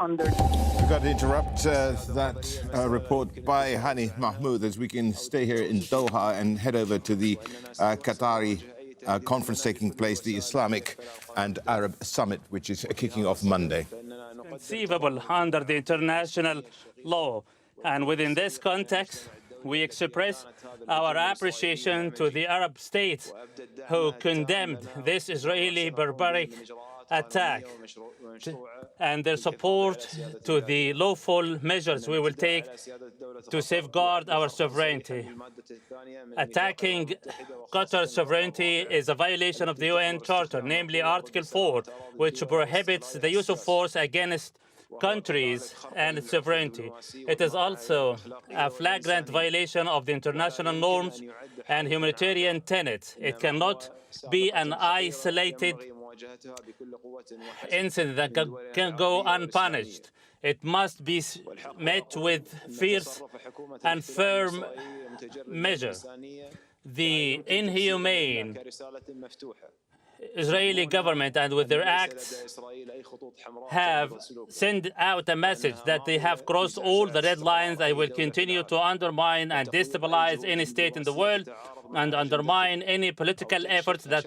We've got to interrupt that report by Hani Mahmoud as we can stay here in Doha and head over to the Qatari conference taking place, the Islamic and Arab Summit, which is kicking off Monday. Conceivable under the international law. And within this context, we express our appreciation to the Arab states who condemned this Israeli barbaric attack and their support to the lawful measures we will take to safeguard our sovereignty. Attacking Qatar's sovereignty is a violation of the UN Charter, namely Article 4, which prohibits the use of force against countries and its sovereignty. It is also a flagrant violation of the international norms and humanitarian tenets. It cannot be an isolated incident that can go unpunished. It must be met with fierce and firm measures. The inhumane Israeli government and with their acts have sent out a message that they have crossed all the red lines. They will continue to undermine and destabilize any state in the world and undermine any political efforts that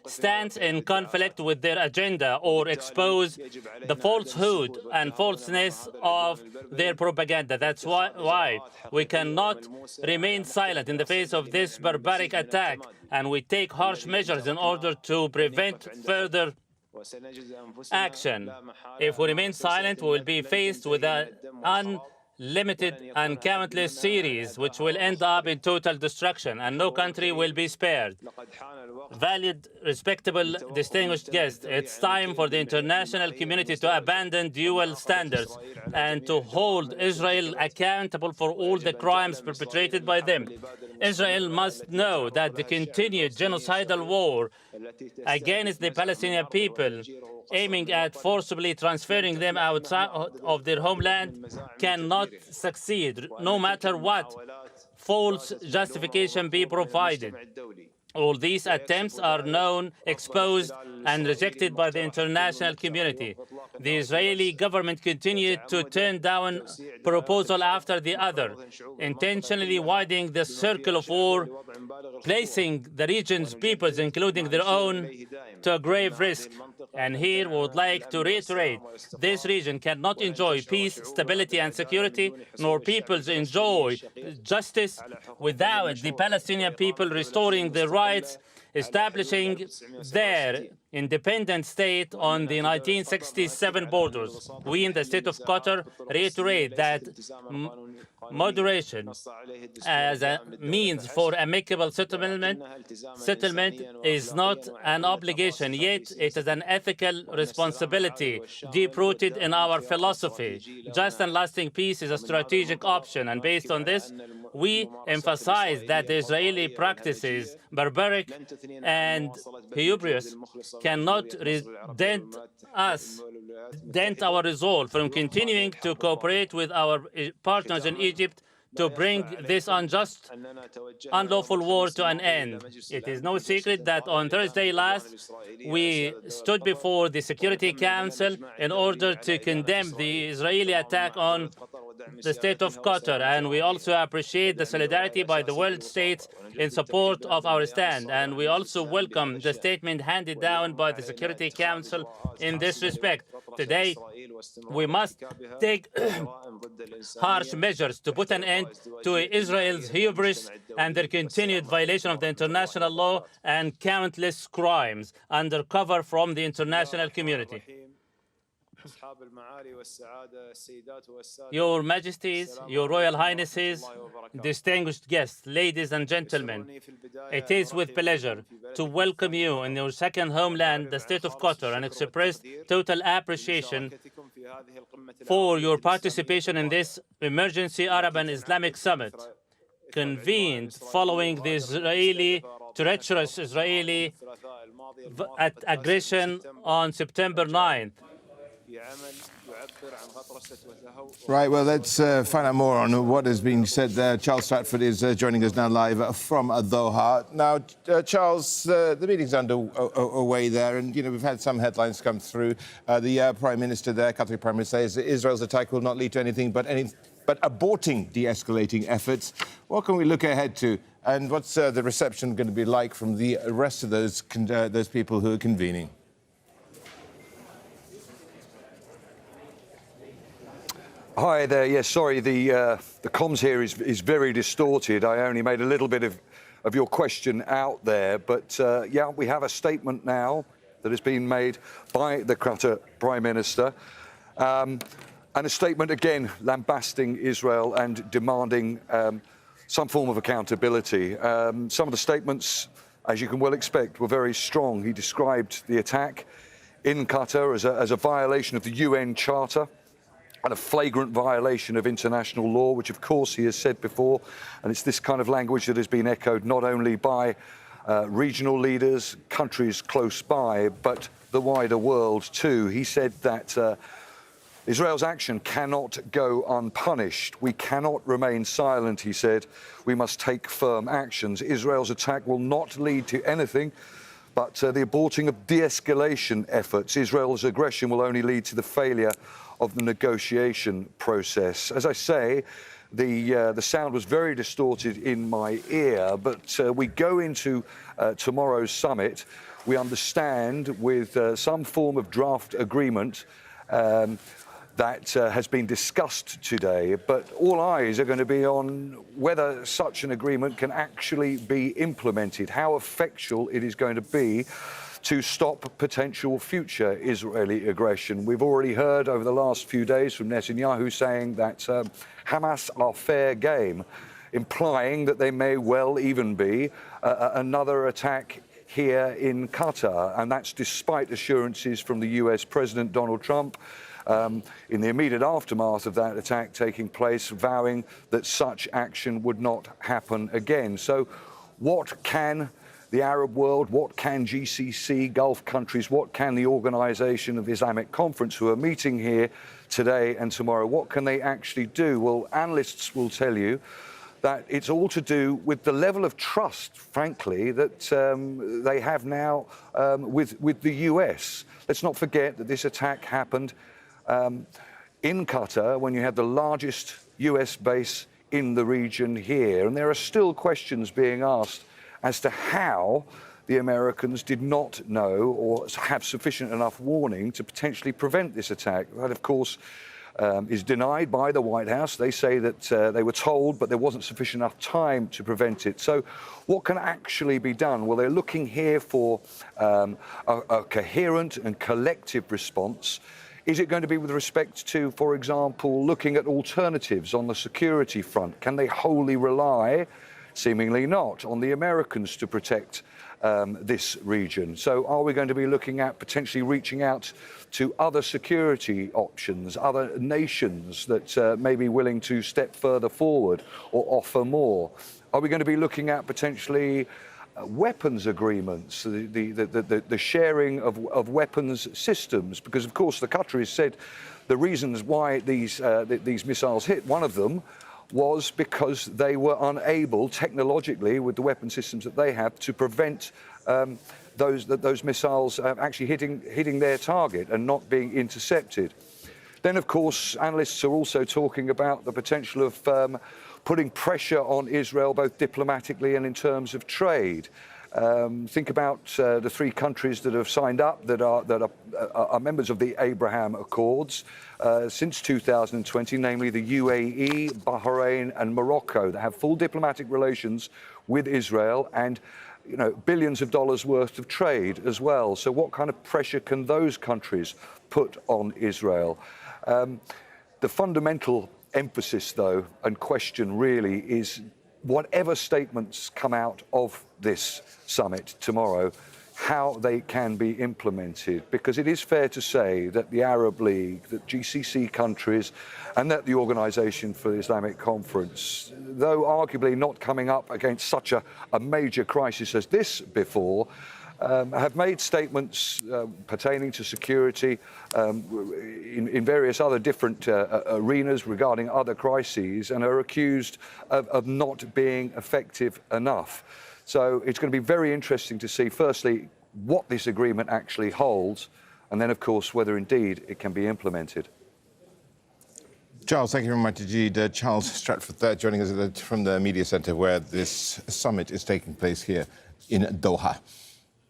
stands in conflict with their agenda or expose the falsehood and falseness of their propaganda. That's why we cannot remain silent in the face of this barbaric attack, and we take harsh measures in order to prevent further action. If we remain silent, we will be faced with an unlimited and countless series which will end up in total destruction, and no country will be spared. Valued, respectable, distinguished guests, it's time for the international community to abandon dual standards and to hold Israel accountable for all the crimes perpetrated by them. Israel must know that the continued genocidal war against the Palestinian people, aiming at forcibly transferring them outside of their homeland, cannot succeed, no matter what false justification be provided. All these attempts are known, exposed, and rejected by the international community. The Israeli government continued to turn down proposal after the other, intentionally widening the circle of war, placing the region's peoples, including their own, to a grave risk. And here we would like to reiterate, this region cannot enjoy peace, stability, and security, nor peoples enjoy justice without the Palestinian people restoring their rights, establishing their independent state on the 1967 borders. We in the state of Qatar reiterate that moderation as a means for amicable settlement is not an obligation, yet it is an ethical responsibility deep-rooted in our philosophy. Just and lasting peace is a strategic option, and based on this, we emphasize that the Israeli practices, barbaric and hubris, cannot dent our resolve from continuing to cooperate with our partners in Egypt to bring this unjust, unlawful war to an end. It is no secret that on Thursday last, we stood before the Security Council in order to condemn the Israeli attack on the state of Qatar, and we also appreciate the solidarity by the world states in support of our stand, and we also welcome the statement handed down by the Security Council in this respect. Today, we must take harsh measures to put an end to Israel's hubris and their continued violation of the international law and countless crimes under cover from the international community. Your Majesties, Your Royal Highnesses, distinguished guests, ladies and gentlemen, it is with pleasure to welcome you in your second homeland, the state of Qatar, and express total appreciation for your participation in this emergency Arab and Islamic summit, convened following the treacherous Israeli aggression on September 9th. Right, well, let's find out more on what is being said there. Charles Stratford is joining us now live from Doha. Now, Charles, the meeting's underway there, and, you know, we've had some headlines come through. The Prime Minister there, Qatari Prime Minister, says Israel's attack will not lead to anything but aborting de-escalating efforts. What can we look ahead to, and what's the reception going to be like from the rest of those people who are convening? Hi there. Yes, sorry, the comms here is very distorted. I only made a little bit of your question out there, but yeah, we have a statement now that has been made by the Qatar Prime Minister, and a statement again lambasting Israel and demanding some form of accountability. Some of the statements, as you can well expect, were very strong. He described the attack in Qatar as a violation of the UN Charter, and a flagrant violation of international law, which of course he has said before, and it's this kind of language that has been echoed not only by regional leaders, countries close by, but the wider world too. He said that Israel's action cannot go unpunished. We cannot remain silent, he said. We must take firm actions. Israel's attack will not lead to anything but the aborting of de-escalation efforts. Israel's aggression will only lead to the failure of the negotiation process. As I say, the sound was very distorted in my ear, but we go into tomorrow's summit, we understand, with some form of draft agreement that has been discussed today, but all eyes are going to be on whether such an agreement can actually be implemented, how effectual it is going to be to stop potential future Israeli aggression. We've already heard over the last few days from Netanyahu saying that Hamas are fair game, implying that there may well even be another attack here in Qatar, and that's despite assurances from the US President Donald Trump in the immediate aftermath of that attack taking place, vowing that such action would not happen again. So what can the Arab world, what can GCC, Gulf countries, what can the Organisation of Islamic Conference, who are meeting here today and tomorrow, what can they actually do? Well, analysts will tell you that it's all to do with the level of trust, frankly, that they have now with the US. Let's not forget that this attack happened in Qatar when you had the largest US base in the region here. And there are still questions being asked as to how the Americans did not know or have sufficient enough warning to potentially prevent this attack. That, of course, is denied by the White House. They say that they were told, but there wasn't sufficient enough time to prevent it. So what can actually be done? Well, they're looking here for a coherent and collective response. Is it going to be with respect to, for example, looking at alternatives on the security front? Can they wholly rely, seemingly not, on the Americans to protect this region? So are we going to be looking at potentially reaching out to other security options, other nations that may be willing to step further forward or offer more? Are we going to be looking at potentially weapons agreements, the sharing of weapons systems? Because, of course, the Qataris said the reasons why these missiles hit, one of them was because they were unable technologically, with the weapon systems that they have, to prevent those missiles actually hitting their target and not being intercepted. Then, of course, analysts are also talking about the potential of putting pressure on Israel, both diplomatically and in terms of trade. Think about the three countries that have signed up, that are members of the Abraham Accords since 2020, namely the UAE, Bahrain, and Morocco, that have full diplomatic relations with Israel and, you know, billions of dollars worth of trade as well. So what kind of pressure can those countries put on Israel? The fundamental emphasis, though, and question really is, whatever statements come out of this summit tomorrow, how they can be implemented. Because it is fair to say that the Arab League, that GCC countries, and that the Organisation for the Islamic Conference, though arguably not coming up against such a major crisis as this before, have made statements pertaining to security in various other different arenas regarding other crises, and are accused of not being effective enough. So it's going to be very interesting to see, firstly, what this agreement actually holds, and then, of course, whether indeed it can be implemented. Charles, thank you very much indeed. Charles Stratford there, joining us from the media centre where this summit is taking place here in Doha.